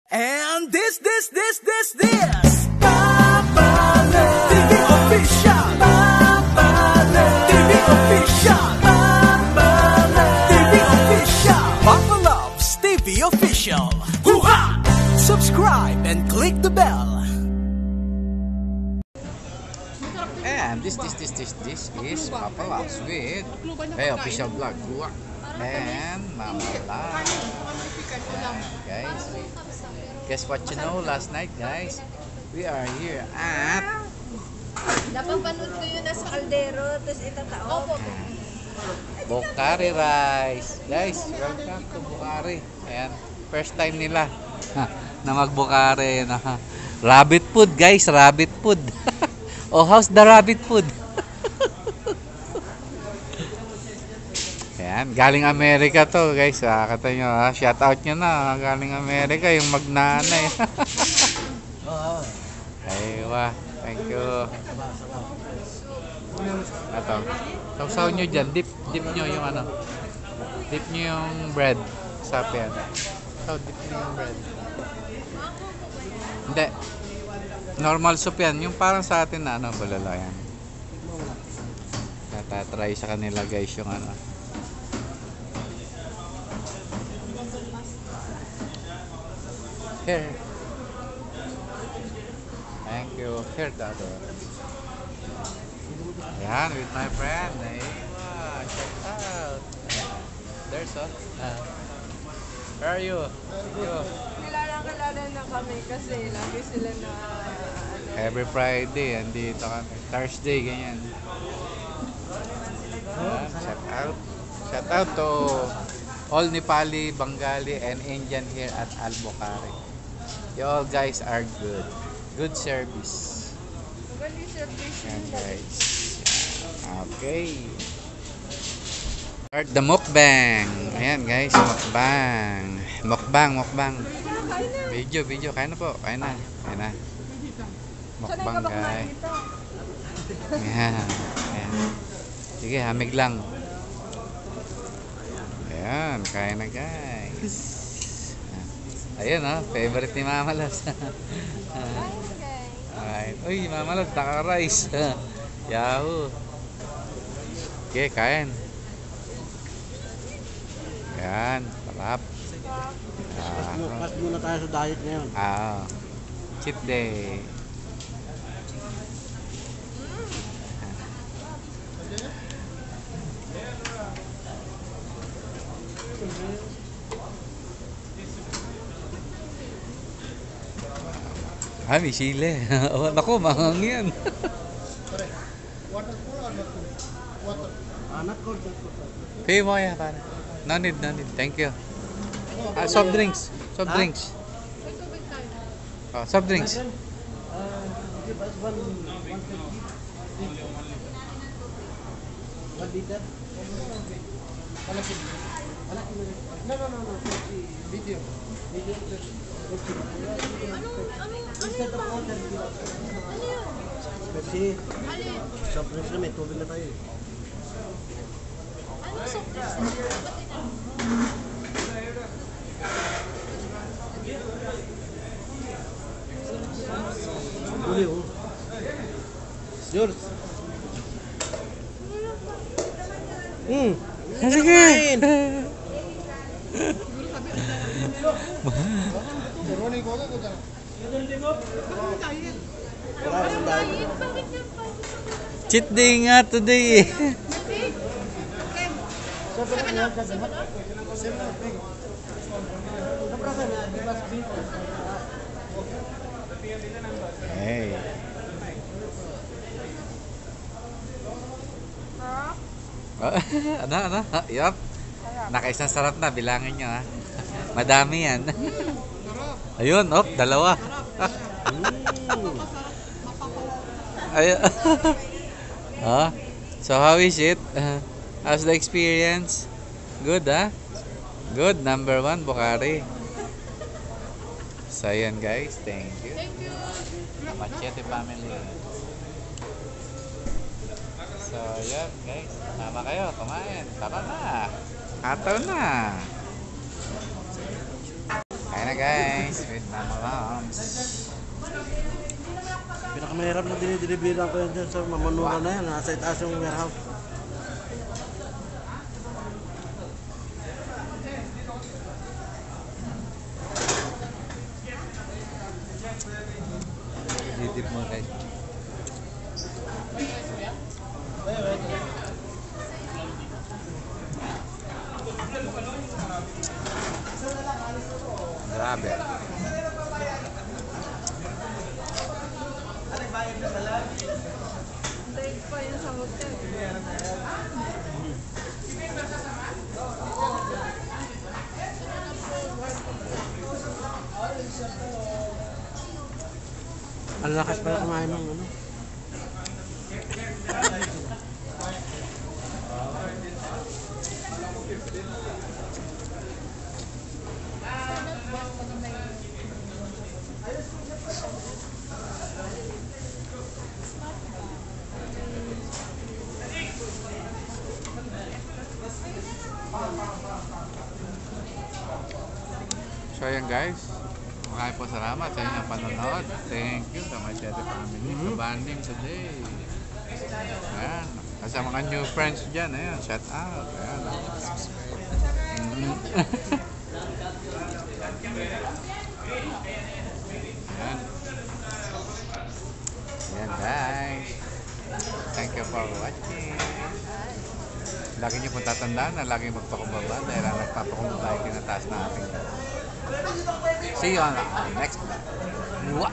And this Papa Love TV official. Papa Love TV official. Papa Love TV official. Papa Loves TV official. Hoo-ha! Subscribe and click the bell. And this is Papa Loves with official vlog. And Mama Love. Guys, guess what you know last night, guys? We are here at Napapanood ko yun nasa kaldero, tapos itataob. Bocari Rice. Guys, welcome to Bocari. Ayan, first time nila na mag-Bocari. Rabbit food, guys, rabbit food. Oh, how's the rabbit food? Ayan, galing Amerika to, guys. Kata nyo, shout out nyo na. Galing Amerika, yung magnanay. Aywa, thank you. Ito, sausaw nyo dyan. Dip nyo yung ano. Dip nyo yung bread. Sapi yan. So, dip nyo yung bread. Hindi. Normal soup yan. Yung parang sa atin na ano, balala yan. Tatatry sa kanila, guys, yung ano. Here. Thank you. Here, Dado. Ayan, with my friend. Aywa, check out. There's a. Where are you? Kilala na kami kasi lagi sila na Every Friday, andito kami. Thursday, ganyan. Shout out. Shout out to all Nepali, Bengali, and Indian here at Bocari. You all guys are good. Good service. magaling service Ayan, yun. guys. Okay. Start the mukbang. Ayan, guys. Mukbang. Mukbang. Video. Kain na po. Kain na. Mukbang, guys. Ayan. Sige, hamig lang. Ayan, kain na, guys. Ayun, favorite ni Mama Los. Uy, Mama Los, naka-rice. Yahoo. Okay, kain. Ayan, sarap. Pas muna tayo sa diet ngayon. Cheat day. May sile. Naku, mahang yan. Water cool or not cool? Water. Not cold. Pay mo ya, pare. No need. Thank you. Soft drinks. Huh? Oh, soft drinks. Give us one liter. No. Video. Instead of water, Pepsi. Soft drinks na may tubig na tayo. Ano soft drinks? Uli, oh. Yours. Sige. Cheat day nga today eh. Hey. Ano? Yup. Nakaisang sarap na. Bilangin nyo, ha. Madami yan. Ayun, dalawa. Ayun. So how is it? How's the experience? Good, ha? Good. Number 1, Bocari. So, ayan, guys. Thank you. Machete family. So, ayan, guys. Tama kayo. Kumain. Tama na. Ataw na. Kaya Yan na guys, with Mama Loves. Pinakamahirap na dinideliveran ko yan dyan sa Mamanura na yan. Nasa itaas yung warehouse. Didip mo guys. Grabe. Break pa yun sa hotel. Ang lakas pala kumain ng ano. So ayan guys, maraming po salamat sa inyong panonood. Thank you sa Machete family for bonding today. Ayan, sa mga new friends dyan, ayan, shout out. Ayan. Ayan. Ayan guys, thank you for watching. Lagi niyo pong tatandaan na lagi magpakumbaba dahil ang nagpapakumbaba ay tinataas na ating. See you on the next vlog. Mwah!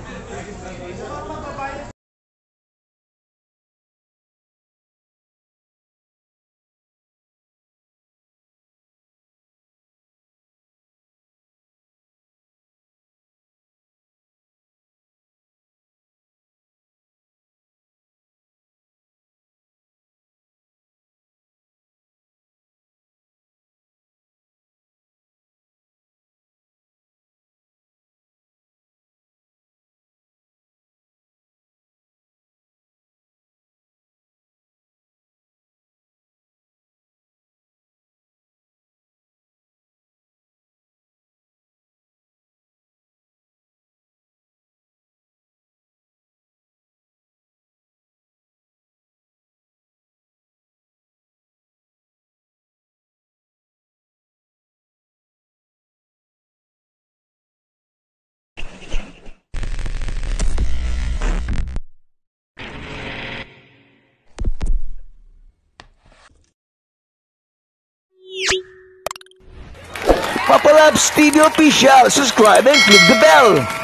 Papa Labs TV Official. Subscribe and click the bell.